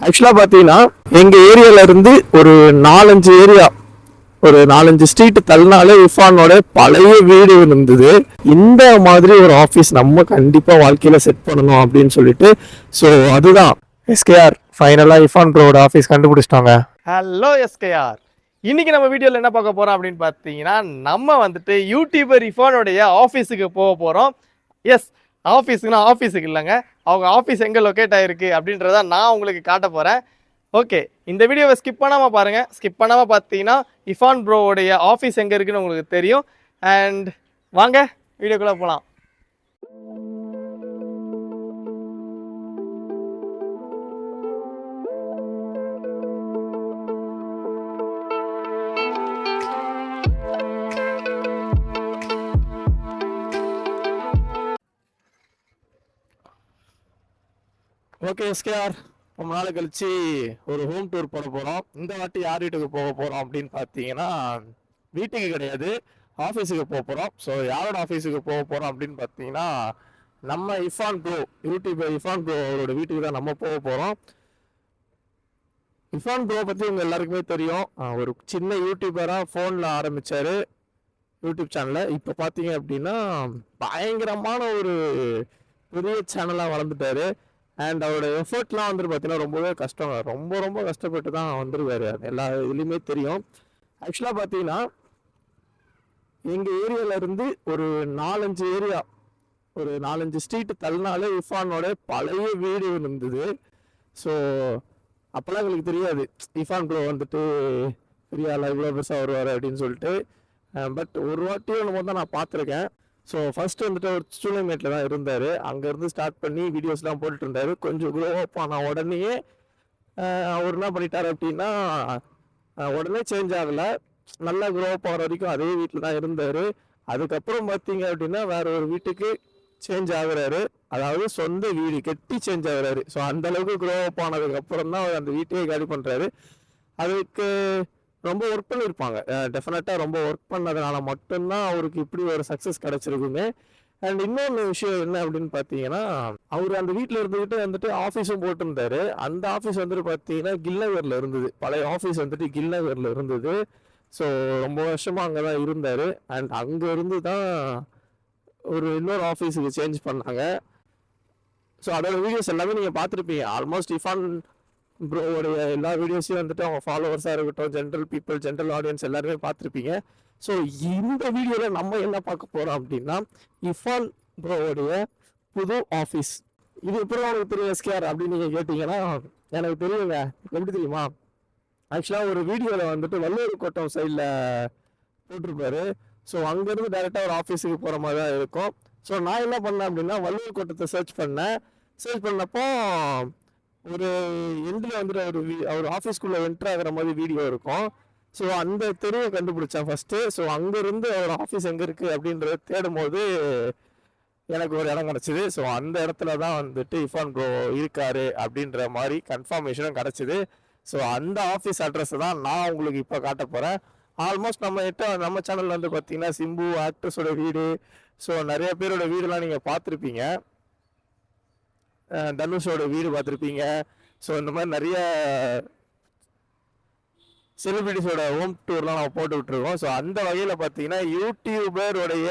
ஆக்சுவலாக பார்த்தீங்கன்னா எங்கள் ஏரியால இருந்து ஒரு 4-5 ஏரியா, ஒரு 4-5 ஸ்ட்ரீட் தள்ளினாலே இஃபானோட பழைய வீடு இருந்தது. இந்த மாதிரி ஒரு ஆஃபீஸ் நம்ம கண்டிப்பாக வாழ்க்கையில் செட் பண்ணணும் அப்படின்னு சொல்லிட்டு, ஸோ அதுதான் எஸ்கேஆர் ஃபைனலாக இஃபான் ப்ரோட ஆஃபீஸ் கண்டுபிடிச்சிட்டாங்க. ஹலோ எஸ்கேஆர், இன்னைக்கு நம்ம வீடியோவில் என்ன பார்க்க போகிறோம் அப்படின்னு பார்த்தீங்கன்னா, நம்ம வந்துட்டு யூடியூபர் இஃபானுடைய ஆஃபீஸுக்கு போக போகிறோம். எஸ், ஆஃபீஸுக்கு இல்லைங்க, அவங்க ஆஃபீஸ் எங்கே லொக்கேட் ஆகிருக்கு அப்படின்றத நான் உங்களுக்கு காட்ட போகிறேன். ஓகே, இந்த வீடியோவை ஸ்கிப் பண்ணாமல் பாருங்கள். ஸ்கிப் பண்ணாமல் பார்த்தீங்கன்னா இஃபான் ப்ரோவுடைய ஆஃபீஸ் எங்கே இருக்குன்னு உங்களுக்கு தெரியும். அண்ட் வாங்க வீடியோக்குள்ளே போகலாம். ஓகே எஸ்கேஆர், ரொம்ப நாள் கழிச்சு ஒரு ஹோம் டூர் போட போகிறோம். இந்த வாட்டி யார் வீட்டுக்கு போக போகிறோம் அப்படின்னு பார்த்தீங்கன்னா, வீட்டுக்கு கிடையாது, ஆஃபீஸுக்கு போக போகிறோம். ஸோ யாரோட ஆஃபீஸுக்கு போக போகிறோம் அப்படின்னு பார்த்தீங்கன்னா, நம்ம இஃபான் ப்ரோ, யூடியூபர் இஃபான் ப்ரோ அவரோட வீட்டுக்கு தான் நம்ம போக போகிறோம். இஃபான் ப்ரோ பற்றி உங்கள் எல்லாருக்குமே தெரியும். ஒரு சின்ன யூடியூபராக ஃபோனில் ஆரம்பித்தார் யூடியூப் சேனலை. இப்போ பார்த்தீங்க அப்படின்னா பயங்கரமான ஒரு பெரிய சேனலாக வளர்ந்துட்டாரு. அண்ட் அவரோட எஃபர்ட்லாம் வந்துட்டு பார்த்தீங்கன்னா ரொம்பவே கஷ்டம், ரொம்ப கஷ்டப்பட்டு தான் வந்துருவாரு, அது எல்லா இதுலேயுமே தெரியும். ஆக்சுவலாக பார்த்தீங்கன்னா எங்கள் ஏரியால இருந்து ஒரு 4-5 ஏரியா, ஒரு 4-5 ஸ்ட்ரீட் தள்ளினாலே இஃபானோட பழைய வீடு இருந்தது. ஸோ அப்போல்லாம் எங்களுக்கு தெரியாது இஃபான் ப்ரோ வந்துட்டு பெரியால இவ்வளோ பெருசாக வருவார் அப்படின்னு சொல்லிட்டு. பட் ஒரு வாட்டியும் நம்ம தான் நான் பார்த்துருக்கேன். ஸோ ஃபர்ஸ்ட் வந்துட்டு ஒரு ஸ்டூடெண்ட்மேட்டில் தான் இருந்தார். அங்கேருந்து ஸ்டார்ட் பண்ணி வீடியோஸ்லாம் போட்டுட்டு இருந்தார். கொஞ்சம் க்ரோ அப் ஆன உடனேயே அவர் என்ன பண்ணிட்டார் அப்படின்னா, உடனே சேஞ்ச் ஆகலை, நல்லா க்ரோ அப் ஆகிற வரைக்கும் அதே வீட்டில் தான் இருந்தார். அதுக்கப்புறம் பார்த்தீங்க அப்படின்னா வேற ஒரு வீட்டுக்கு சேஞ்ச் ஆகுறாரு, அதாவது சொந்த வீடு கட்டி சேஞ்ச் ஆகுறாரு. ஸோ அந்தளவுக்கு க்ரோ அப் ஆனதுக்கப்புறம் தான் அவர் அந்த வீட்டையே காலி பண்ணுறாரு. அதுக்கு ரொம்ப ஒர்க் பண்ணியிருப்பாங்க, டெஃபினட்டாக ரொம்ப ஒர்க் பண்ணதுனால மட்டும்தான் அவருக்கு இப்படி ஒரு சக்ஸஸ் கிடச்சிருக்குமே. அண்ட் இன்னொன்று விஷயம் என்ன அப்படின்னு பார்த்தீங்கன்னா, அவர் அந்த வீட்டில் இருந்துக்கிட்டு வந்துட்டு ஆஃபீஸும் போட்டிருந்தாரு. அந்த ஆஃபீஸ் வந்துட்டு பார்த்தீங்கன்னா கில்நகரில் இருந்தது, பழைய ஆஃபீஸ் வந்துட்டு கில்நகரில் இருந்தது. ஸோ ரொம்ப வருஷமாக அங்கே தான் இருந்தார். அண்ட் அங்கே இருந்து தான் ஒரு இன்னொரு ஆஃபீஸுக்கு சேஞ்ச் பண்ணாங்க. ஸோ அதோட வீடியோஸ் எல்லாமே நீங்கள் பார்த்துருப்பீங்க. ஆல்மோஸ்ட் இஃபான் ப்ரோவோடைய எல்லா வீடியோஸையும் வந்துட்டு அவங்க ஃபாலோவர்ஸாக இருக்கட்டும், ஜென்ரல் பீப்புள், ஜென்ரல் ஆடியன்ஸ் எல்லாருமே பார்த்துருப்பீங்க. ஸோ இந்த வீடியோவில் நம்ம என்ன பார்க்க போகிறோம் அப்படின்னா, இஃபான் ப்ரோவோடைய புது ஆஃபீஸ். இது எப்படி உங்களுக்கு தெரியும் எஸ்கேஆர் அப்படின்னு நீங்கள் கேட்டிங்கன்னா, எனக்கு தெரியுங்க. எப்படி தெரியுமா, ஆக்சுவலாக ஒரு வீடியோவில் வந்துட்டு வள்ளுவர் கோட்டம் சைடில் போட்டிருப்பாரு. ஸோ அங்கேருந்து டைரெக்டாக ஒரு ஆஃபீஸுக்கு போகிற மாதிரி தான் இருக்கும். ஸோ நான் என்ன பண்ணேன் அப்படின்னா, வள்ளுவர் கோட்டத்தை சர்ச் பண்ணப்போ ஒரு எண்டில் வந்துட்டு அவர் ஆஃபீஸ்க்குள்ளே என்ட்ரு ஆகிற மாதிரி வீடியோ இருக்கும். ஸோ அந்த தெருவை கண்டுபிடிச்சேன் ஃபஸ்ட்டு. ஸோ அங்கேருந்து அவர் ஆஃபீஸ் எங்கே இருக்குது அப்படின்றத தேடும் போது எனக்கு ஒரு இடம் கிடச்சிது. ஸோ அந்த இடத்துல தான் வந்துட்டு இஃபான் ப்ரோ இருக்காரு அப்படின்ற மாதிரி கன்ஃபர்மேஷனும் கிடச்சிது. ஸோ அந்த ஆஃபீஸ் அட்ரஸை தான் நான் உங்களுக்கு இப்போ காட்ட போகிறேன். ஆல்மோஸ்ட் நம்ம சேனலில் வந்து பார்த்தீங்கன்னா சிம்பு ஆக்ட்ரஸோட வீடு, ஸோ நிறைய பேரோட வீடுலாம் நீங்கள் பார்த்துருப்பீங்க. தனுஷோட வீடு பார்த்துருப்பீங்க. ஸோ இந்த மாதிரி நிறைய செலிபிரிட்டிஸோட ஹோம் டூர்லாம் நம்ம போட்டு விட்டுருக்கோம். ஸோ அந்த வகையில் பார்த்தீங்கன்னா யூடியூபருடைய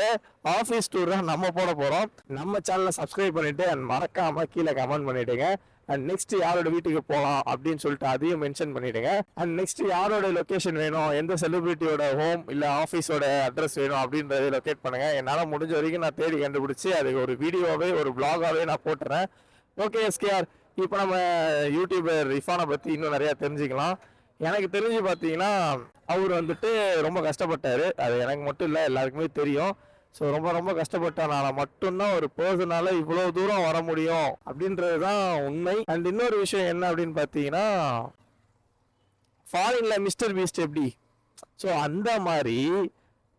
ஆஃபீஸ் டூர் தான் நம்ம போட போகிறோம். நம்ம சேனலை சப்ஸ்கிரைப் பண்ணிவிட்டு அண்ட் மறக்காமல் கீழே கமெண்ட் பண்ணிவிடுங்க. அண்ட் நெக்ஸ்ட் யாரோட வீட்டுக்கு போகலாம் அப்படின்னு சொல்லிட்டு அதையும் மென்ஷன் பண்ணிவிடுங்க. அண்ட் நெக்ஸ்ட் யாரோட லொக்கேஷன் வேணும், எந்த செலிபிரிட்டியோட ஹோம் இல்லை ஆஃபீஸோட அட்ரஸ் வேணும் அப்படின்றத லொக்கேட் பண்ணுங்கள். என்னால் முடிஞ்ச வரைக்கும் நான் தேடி கண்டுபிடிச்சி அதுக்கு ஒரு வீடியோவே ஒரு வ்ளாகாகவே நான் போட்டுறேன். ஓகே எஸ்கேஆர், இப்போ நம்ம யூடியூபர் இஃபானை பற்றி இன்னும் நிறையா தெரிஞ்சுக்கலாம். எனக்கு தெரிஞ்சு பார்த்தீங்கன்னா அவர் வந்துட்டு ரொம்ப கஷ்டப்பட்டார். அது எனக்கு மட்டும் இல்லை, எல்லாருக்குமே தெரியும். ஸோ ரொம்ப கஷ்டப்பட்டனால மட்டும்தான் ஒரு பர்சனால இவ்வளோ தூரம் வர முடியும் அப்படின்றது தான் உண்மை. அண்ட் இன்னொரு விஷயம் என்ன அப்படின்னு பார்த்தீங்கன்னா, ஃபாரின்ல மிஸ்டர் பீஸ்ட் எப்படி, ஸோ அந்த மாதிரி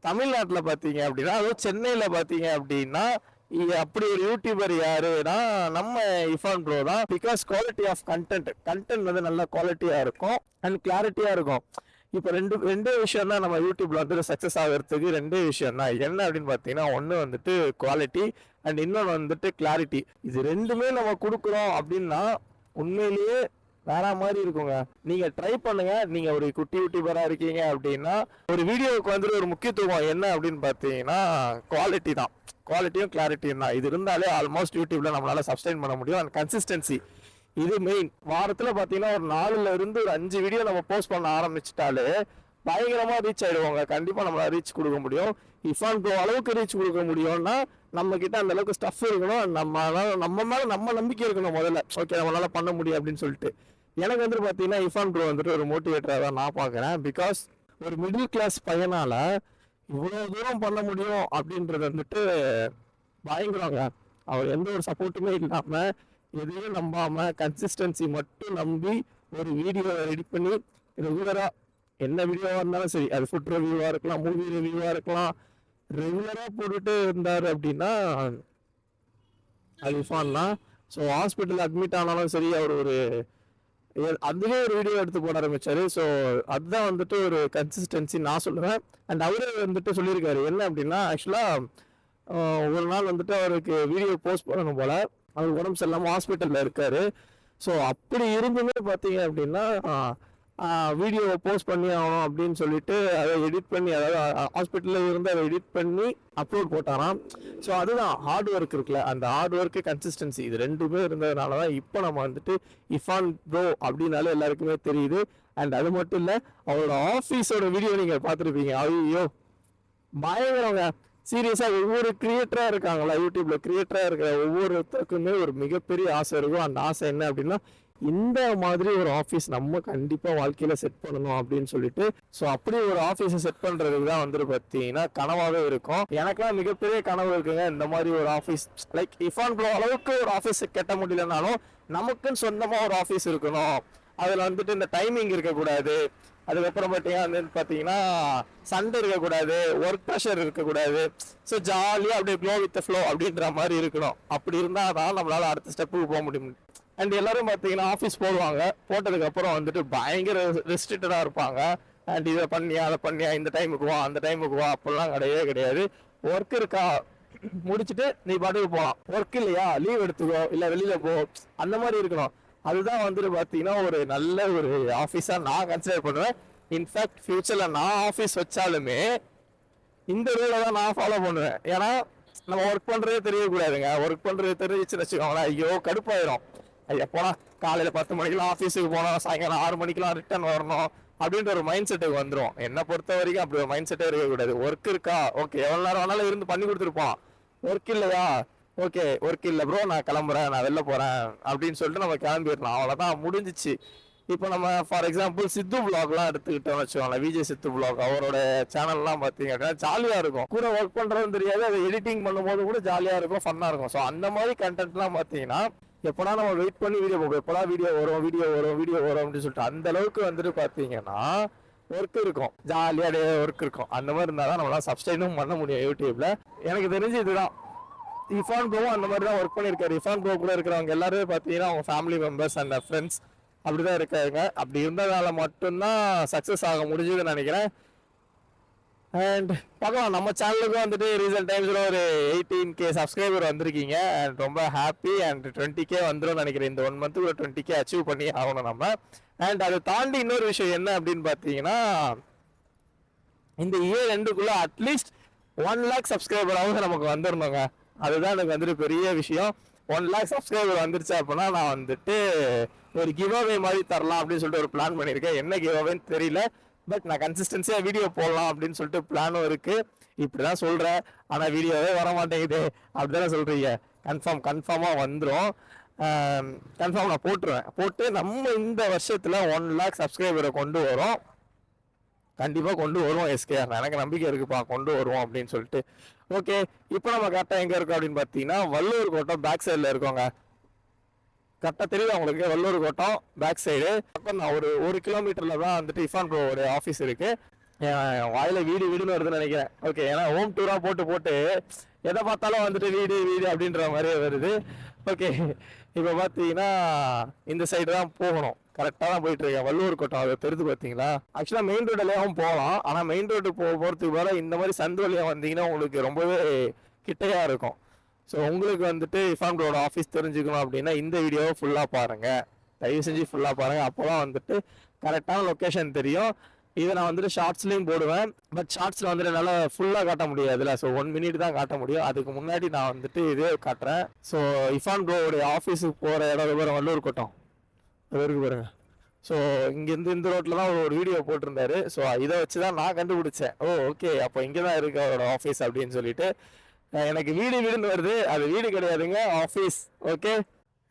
தமிழ்நாட்டில் பார்த்தீங்க அப்படின்னா, அதுவும் சென்னையில் பார்த்தீங்க அப்படின்னா அப்படி ஒரு யூடியூபர் யாருன்னா நம்ம இஃபான் ப்ரோ தான். பிகாஸ் குவாலிட்டி ஆஃப் கண்டென்ட் வந்து நல்ல குவாலிட்டியாக இருக்கும் அண்ட் கிளாரிட்டியாக இருக்கும். இப்போ ரெண்டே விஷயம் தான் நம்ம யூடியூப்ல வந்துட்டு சக்ஸஸ் ஆகிறதுக்கு. ரெண்டே விஷயம் தான் என்ன அப்படின்னு பார்த்தீங்கன்னா, ஒன்று வந்துட்டு குவாலிட்டி அண்ட் இன்னொன்று வந்துட்டு கிளாரிட்டி. இது ரெண்டுமே நம்ம கொடுக்குறோம் அப்படின்னா உண்மையிலேயே வேற மாதிரி இருக்குங்க. நீங்க ட்ரை பண்ணுங்க. நீங்க ஒரு குட்டி யூடியூபரா இருக்கீங்க அப்படின்னா ஒரு வீடியோவுக்கு வந்துட்டு ஒரு முக்கியத்துவம் என்ன அப்படின்னு பார்த்தீங்கன்னா குவாலிட்டி தான். குவாலிட்டியும் கிளாரிட்டியும் தான். இது இருந்தாலே ஆல்மோஸ்ட் யூடியூப்ல நம்மளால சப்ஸ்டைன் பண்ண முடியும். அண்ட் கன்சிஸ்டன்சி இது மெயின். வாரத்தில் பார்த்தீங்கன்னா ஒரு 4ல இருந்து ஒரு 5 வீடியோ நம்ம போஸ்ட் பண்ண ஆரம்பிச்சிட்டாலே பயங்கரமா ரீச் ஆயிடுவாங்க. கண்டிப்பா நம்மளால ரீச் கொடுக்க முடியும். இஃபான் ப்ரோ அளவுக்கு ரீச் கொடுக்க முடியும்னா நம்ம கிட்ட அந்த அளவுக்கு ஸ்டஃப் இருக்கணும். நம்ம மேல நம்ம நம்பிக்கை இருக்கணும் முதல்ல. ஓகே நம்மளால பண்ண முடியும் அப்படின்னு சொல்லிட்டு. எனக்கு வந்துட்டு பார்த்தீங்கன்னா இஃபான் ப்ரோ வந்துட்டு ஒரு மோட்டிவேட்டராக தான் நான் பார்க்குறேன். பிகாஸ் ஒரு மிடில் கிளாஸ் பையனால இவ்வளோ தூரம் பண்ண முடியும் அப்படின்றது வந்துட்டு பயங்கரங்க. அவர் எந்த ஒரு சப்போர்ட்டுமே இல்லாமல் எதையும் நம்பாமல் கன்சிஸ்டன்சி மட்டும் நம்பி ஒரு வீடியோ ரெடி பண்ணி ரெகுலராக என்ன வீடியோவாக இருந்தாலும் சரி, அது ஃபுட் ரிவ்யூவாக இருக்கலாம், மூவி ரிவ்யூவாக இருக்கலாம், ரெகுலராக போட்டுட்டு இருந்தார் அப்படின்னா அது இஃபான்லாம். ஸோ ஹாஸ்பிட்டல் அட்மிட் ஆனாலும் சரி அவர் ஒரு அதுவே ஒரு வீடியோ எடுத்து போட ஆரம்பிச்சாரு. ஸோ அதுதான் வந்துட்டு ஒரு கன்சிஸ்டன்சி நான் சொல்லுவேன். அண்ட் அவரே வந்துட்டு சொல்லியிருக்காரு என்ன அப்படின்னா ஆக்சுவலாக ஒரு நாள் வந்துட்டு அவருக்கு வீடியோ போஸ்ட் பண்ணணும் போல, அவர் உடம்பு சரியில்லாமல் ஹாஸ்பிட்டலில் இருக்காரு. ஸோ அப்படி இருந்துமே பார்த்தீங்க அப்படின்னா வீடியோவை போஸ்ட் பண்ணி ஆகணும் அப்படின்னு சொல்லிட்டு அதை எடிட் பண்ணி, அதாவது ஹாஸ்பிட்டலில் இருந்து அதை எடிட் பண்ணி அப்லோட் போட்டாராம். ஸோ அதுதான் ஹார்ட் ஒர்க் இருக்குல்ல, அந்த ஹார்ட் ஒர்க்கு கன்சிஸ்டன்சி இது ரெண்டுமே இருந்ததுனால தான் இப்போ நம்ம வந்துட்டு இஃபான் ப்ரோ அப்படின்னாலே எல்லாருக்குமே தெரியுது. அண்ட் அது மட்டும் இல்லை, அவரோட ஆஃபீஸோட வீடியோ நீங்கள் பார்த்துருப்பீங்க. ஐயோ பயங்கரங்க. சீரியஸாக ஒவ்வொரு கிரியேட்டராக இருக்காங்களா யூடியூப்ல, கிரியேட்டராக இருக்கிற ஒவ்வொருத்தருக்குமே ஒரு மிகப்பெரிய ஆசை இருக்கும். அந்த ஆசை என்ன அப்படின்னா இந்த மாதிரி ஒரு ஆஃபீஸ் நம்ம கண்டிப்பாக வாழ்க்கையில் செட் பண்ணணும் அப்படின்னு சொல்லிட்டு. ஸோ அப்படி ஒரு ஆஃபீஸை செட் பண்ணுறதுக்கு தான் வந்துட்டு பார்த்தீங்கன்னா கனவாகவே இருக்கும். எனக்குலாம் மிகப்பெரிய கனவு இருக்குங்க இந்த மாதிரி ஒரு ஆஃபீஸ். லைக் இஃபான் ப்ரோ அளவுக்கு ஒரு ஆஃபீஸ் கட்ட முடியலனாலும் நமக்குன்னு சொந்தமாக ஒரு ஆஃபீஸ் இருக்கணும். அதில் வந்துட்டு இந்த டைமிங் இருக்கக்கூடாது. அதுக்கப்புறம் பார்த்தீங்கன்னா சண்டை இருக்கக்கூடாது, ஒர்க் ப்ரெஷர் இருக்கக்கூடாது. ஸோ ஜாலியாக அப்படியே க்ளோ வித் ஃப்ளோ அப்படின்ற மாதிரி இருக்கணும். அப்படி இருந்தால் தான் நம்மளால் அடுத்த ஸ்டெப்புக்கு போக முடியும். அண்ட் எல்லாரும் பார்த்தீங்கன்னா ஆஃபீஸ் போடுவாங்க, போட்டதுக்கப்புறம் வந்துட்டு பயங்கர ரெஸ்ட்ரிக்டடாக இருப்பாங்க. அண்ட் இதை பண்ணியா அதை பண்ணியா, இந்த டைமுக்கு வா அந்த டைமுக்கு வா, அப்படிலாம் கிடையவே கிடையாது. ஒர்க் இருக்கா முடிச்சுட்டு நீ பாட்டுக்கு போகலாம், ஒர்க் இல்லையா லீவ் எடுத்துக்கோ, இல்லை வெளியில் போ, அந்த மாதிரி இருக்கணும். அதுதான் வந்துட்டு பார்த்தீங்கன்னா ஒரு நல்ல ஒரு ஆஃபீஸாக நான் கன்சிடர் பண்ணுவேன். இன்ஃபேக்ட் ஃபியூச்சரில் நான் ஆஃபீஸ் வச்சாலுமே இந்த ரூலை தான் நான் ஃபாலோ பண்ணுவேன். ஏன்னா நம்ம ஒர்க் பண்ணுறதே தெரியக்கூடாதுங்க. ஒர்க் பண்ணுறது தெரிஞ்சிச்சுன்னு வச்சுக்கோங்களேன், ஐயோ கடுப்பாயிரும். ஐயா போனால் காலையில் 10 மணிக்கெலாம் ஆஃபீஸுக்கு போனோம், சாயங்காலம் 6 மணிக்கெலாம் ரிட்டர்ன் வரணும் அப்படின்ற ஒரு மைண்ட் செட்டுக்கு வந்துடும். என்னை பொறுத்த வரைக்கும் அப்படி ஒரு மைண்ட் செட்டே இருக்கக்கூடாது. ஒர்க் இருக்கா ஓகே, எவ்வளோ நேரம் வேணாலும் இருந்து பண்ணி கொடுத்துருப்போம். ஒர்க் இல்லையா ஓகே, ஒர்க் இல்லை ப்ரோ நான் கிளம்புறேன், நான் வெளில போகிறேன் அப்படின்னு சொல்லிட்டு நம்ம கிளம்பிடலாம். அவ்வளோதான், முடிஞ்சிச்சு. இப்போ நம்ம ஃபார் எக்ஸாம்பிள் சித்து விளாக்லாம் எடுத்துக்கிட்டோம்னு வச்சுக்கோங்களேன், விஜய் சித்து விளாக், அவரோட சேனல்லாம் பார்த்தீங்க அப்படின்னா ஜாலியாக இருக்கும். கூட ஒர்க் பண்ணுறதும் தெரியாது, அதை எடிட்டிங் பண்ணும்போது கூட ஜாலியாக இருக்கும், ஃபன்னாக இருக்கும். ஸோ அந்த மாதிரி கண்டென்ட்லாம் பார்த்தீங்கன்னா எப்போனா நம்ம வெயிட் பண்ணி வீடியோ போகும், எப்போனா வீடியோ வரும் அப்படின்னு சொல்லிட்டு அந்த அளவுக்கு வந்துட்டு பார்த்தீங்கன்னா ஒர்க் இருக்கும், ஜாலியாக ஒர்க் இருக்கும். அந்த மாதிரி இருந்தால் தான் நம்மளால் சப்ஸ்டைனும் பண்ண முடியும் யூடியூப்ல. எனக்கு தெரிஞ்சு இதுதான் இஃபான் ப்ரோவும் அந்த மாதிரி தான் ஒர்க் பண்ணியிருக்காரு. இஃபான் ப்ரோ கூட இருக்கிறவங்க எல்லாருமே பார்த்தீங்கன்னா அவங்க ஃபேமிலி மெம்பர்ஸ் அண்ட் ஃப்ரெண்ட்ஸ் அப்படி தான் இருக்காங்க. அப்படி இருந்ததால மட்டும்தான் சக்ஸஸ் ஆக முடிஞ்சதுன்னு நினைக்கிறேன். அண்ட் பார்க்கலாம், நம்ம சேனலுக்கும் வந்துட்டு ரீசெண்ட் டைம்ஸில் ஒரு 18K சப்ஸ்கிரைபர் வந்திருக்கீங்க. அண்ட் ரொம்ப ஹாப்பி. அண்ட் 20K வந்துடும் நினைக்கிறேன். இந்த 1 மந்த்துக்குள்ள 20K அச்சீவ் பண்ணி ஆகணும் நம்ம. அண்ட் அதை தாண்டி இன்னொரு விஷயம் என்ன அப்படின்னு பார்த்தீங்கன்னா இந்த இயர் எண்டுக்குள்ள அட்லீஸ்ட் 1 lakh சப்ஸ்கிரைபராகவும் நமக்கு வந்துடணுங்க. அதுதான் எனக்கு வந்துட்டு பெரிய விஷயம். 1 lakh சப்ஸ்கிரைபர் வந்துருச்சு அப்படின்னா நான் வந்துட்டு ஒரு கிவ் அவே மாதிரி தரலாம் அப்படின்னு சொல்லிட்டு ஒரு பிளான் பண்ணியிருக்கேன். என்ன கிவ் அவேன்னு தெரியல, பட் நான் கன்சிஸ்டன்சியாக வீடியோ போடலாம் அப்படின்னு சொல்லிட்டு பிளானும் இருக்குது. இப்படி தான் சொல்கிறேன், ஆனால் வீடியோவே வர மாட்டேங்குது அப்படி தானே சொல்கிறீங்க. கன்ஃபார்மாக வந்துடும். கன்ஃபார்ம் நான் போட்டுருவேன். போட்டு நம்ம இந்த வருஷத்தில் 1 lakh சப்ஸ்கிரைபரை கொண்டு வரோம். கண்டிப்பாக கொண்டு வருவோம் எஸ்கேஆர், எனக்கு நம்பிக்கை இருக்குப்பா, கொண்டு வருவோம் அப்படின்னு சொல்லிட்டு. ஓகே, இப்போ நம்ம கரெக்டாக எங்கே இருக்கோம் அப்படின்னு பார்த்தீங்கன்னா வல்லூர் கோட்டம் பேக் சைடில் இருக்கோங்க. கரெக்டாக தெரியுது உங்களுக்கு, வல்லூர் கோட்டம் பேக் சைடு பக்கம் தான். ஒரு 1 கிலோமீட்டரில் தான் வந்துட்டு இஃபான் ப்ரோவோட ஆஃபீஸ் இருக்குது. வாயில வீடுன்னு வருதுன்னு நினைக்கிறேன். ஓகே, ஏன்னா ஹோம் டூராக போட்டு எதை பார்த்தாலும் வந்துட்டு வீடு அப்படின்ற மாதிரியே வருது. ஓகே, இப்போ பார்த்தீங்கன்னா இந்த சைடு தான் போகணும். கரெக்டாக தான் போயிட்டு இருக்கேன். வல்லூர் கோட்டம் அதை தெரிஞ்சு பார்த்தீங்களா. ஆக்சுவலாக மெயின் ரோடுலையாகவும் போகலாம், ஆனால் மெயின் ரோடு போகிறதுக்கு மேலே இந்த மாதிரி சந்து வழியாக வந்தீங்கன்னா உங்களுக்கு ரொம்பவே கிட்டையாக இருக்கும். ஸோ உங்களுக்கு வந்துட்டு இஃபான் ப்ரோட ஆஃபீஸ் தெரிஞ்சுக்கணும் அப்படின்னா இந்த வீடியோவை ஃபுல்லாக பாருங்கள். தயவு செஞ்சு ஃபுல்லாக பாருங்கள். அப்போ தான் வந்துட்டு கரெக்டான லொக்கேஷன் தெரியும். இதை நான் வந்துட்டு ஷார்ட்ஸ்லேயும் போடுவேன். பட் ஷார்ட்ஸில் வந்துட்டு என்னால் ஃபுல்லாக காட்ட முடியாதுல்ல. ஸோ 1 minute தான் காட்ட முடியும். அதுக்கு முன்னாடி நான் வந்துட்டு இதே காட்டுறேன். ஸோ இஃபான் ப்ரோவுடைய ஆஃபீஸுக்கு போகிற இடம் பாருங்க, வள்ளூர் கோட்டம் அது இருக்கு பாருங்க. ஸோ இங்கேருந்து இந்த ரோட்டில் தான் ஒரு வீடியோ போட்டிருந்தாரு. ஸோ இதை வச்சு தான் நான் கண்டுபிடிச்சேன். ஓகே, அப்போ இங்கே தான் இருக்குது அவரோட ஆஃபீஸ் அப்படின்னு சொல்லிட்டு. எனக்கு வீடுன்னு வருது, அது வீடு கிடையாதுங்க, ஆஃபீஸ். ஓகே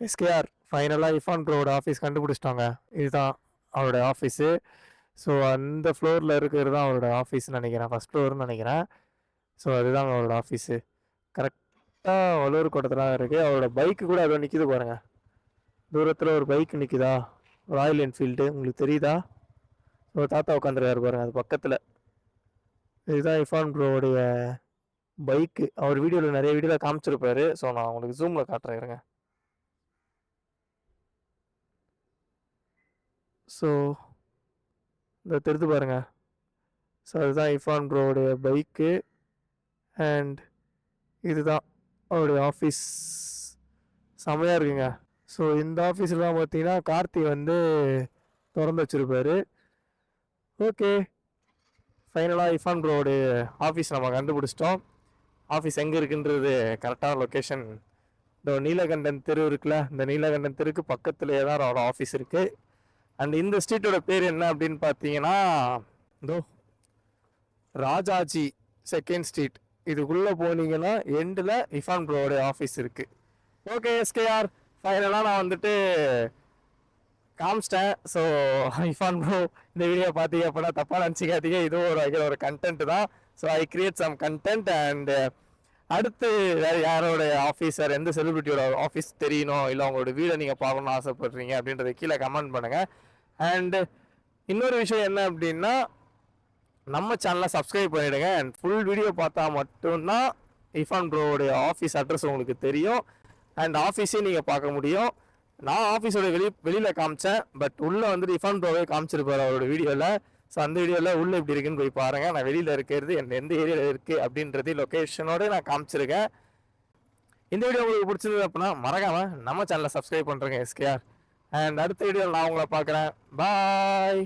எஸ்கேஆர் ஃபைனலாக இஃபான் ப்ரோவோட ஆஃபீஸ் கண்டுபிடிச்சிட்டாங்க. இதுதான் அவரோட ஆஃபீஸு. ஸோ அந்த ஃப்ளோரில் இருக்கிறது தான் அவரோட ஆஃபீஸ்ன்னு நினைக்கிறேன், ஃபஸ்ட் ஃப்ளோர்னு நினைக்கிறேன். ஸோ அதுதான் அவரோட ஆஃபீஸு. கரெக்டாக வள்ளூர் கோட்டத்தில் தான் இருக்குது. அவரோட பைக்கு கூட அதோ நிற்கிது பாருங்க, தூரத்தில் ஒரு பைக் நிற்குதா, ராயல் என்ஃபீல்டு, உங்களுக்கு தெரியுதா? ஒரு தாத்தா உட்காந்துருக்காரு பாருங்க அது பக்கத்தில். இதுதான் இஃபான் ப்ரோவுடைய பைக்கு. அவர் வீடியோவில் நிறைய வீடியோவில் காமிச்சிருப்பாரு. ஸோ நான் உங்களுக்கு ஜூமில் காட்டுறேன் இருங்க. ஸோ இந்த தெரிந்து பாருங்க. ஸோ அதுதான் இஃபான் ப்ரோவுடைய பைக்கு. அண்ட் இதுதான் அவருடைய ஆஃபீஸ். செமையாக இருக்குங்க. ஸோ இந்த ஆஃபீஸில் தான் பார்த்தீங்கன்னா கார்த்தி வந்து திறந்து வச்சுருப்பாரு. ஓகே, ஃபைனலாக இஃபான் ப்ரோவுடைய ஆஃபீஸ் நம்ம கண்டுபிடிச்சிட்டோம். ஆஃபீஸ் எங்கே இருக்குன்றது கரெக்டான லொக்கேஷன் இந்த நீலகண்டன் தெரு இருக்குல்ல, இந்த நீலகண்டன் தெருக்கு பக்கத்துலேயே தான் அவரோட ஆஃபீஸ் இருக்குது. அண்ட் இந்த ஸ்ட்ரீட்டோட பேர் என்ன அப்படின்னு பார்த்தீங்கன்னா இதோ ராஜாஜி 2nd ஸ்ட்ரீட். இதுக்குள்ளே போனீங்கன்னா எண்டில் இஃபான் ப்ரோவோட ஆஃபீஸ் இருக்குது. ஓகே எஸ்கேஆர், ஃபைனலாக நான் வந்துட்டு காமிச்சிட்டேன். ஸோ இஃபான் ப்ரோ இந்த வீடியோ பார்த்தீங்க அப்படின்னா தப்பாக நினச்சிக்காதீங்க, இதுவும் ஒரு கண்டென்ட் தான். So I create some content. And அடுத்து வேறு யாரோட ஆஃபீஸ், வேறு எந்த செலிபிரிட்டியோட ஆஃபீஸ் தெரியணும், இல்லை அவங்களோட வீடை நீங்கள் பார்க்கணுன்னு ஆசைப்படுறீங்க அப்படின்றத கீழே கமெண்ட் பண்ணுங்கள். அண்டு இன்னொரு விஷயம் என்ன அப்படின்னா, நம்ம சேனலை சப்ஸ்கிரைப் பண்ணிவிடுங்க. அண்ட் ஃபுல் வீடியோ பார்த்தா மட்டும்தான் இஃபான் ப்ரோவோடைய ஆஃபீஸ் அட்ரஸ் உங்களுக்கு தெரியும். அண்ட் ஆஃபீஸையும் நீங்கள் பார்க்க முடியும். நான் ஆஃபீஸோட வெளியில் காமிச்சேன், பட் உள்ளே வந்துட்டு இஃபான் ப்ரோவே காமிச்சிருப்பார் அவரோட வீடியோவில். ஸோ அந்த வீடியோவில் உள்ளே எப்படி இருக்குன்னு போய் பாருங்கள். நான் வெளியில் இருக்கிறது எந்த ஏரியாவில் இருக்குது அப்படின்றது லொக்கேஷனோடு நான் காமிச்சிருக்கேன். இந்த வீடியோ உங்களுக்கு பிடிச்சிருந்தது அப்படின்னா மறக்காமல் நம்ம சேனலை சப்ஸ்கிரைப் பண்ணுறேங்க எஸ்கேஆர். அண்ட் அடுத்த வீடியோவில் நான் உங்களை பார்க்குறேன். பாய்.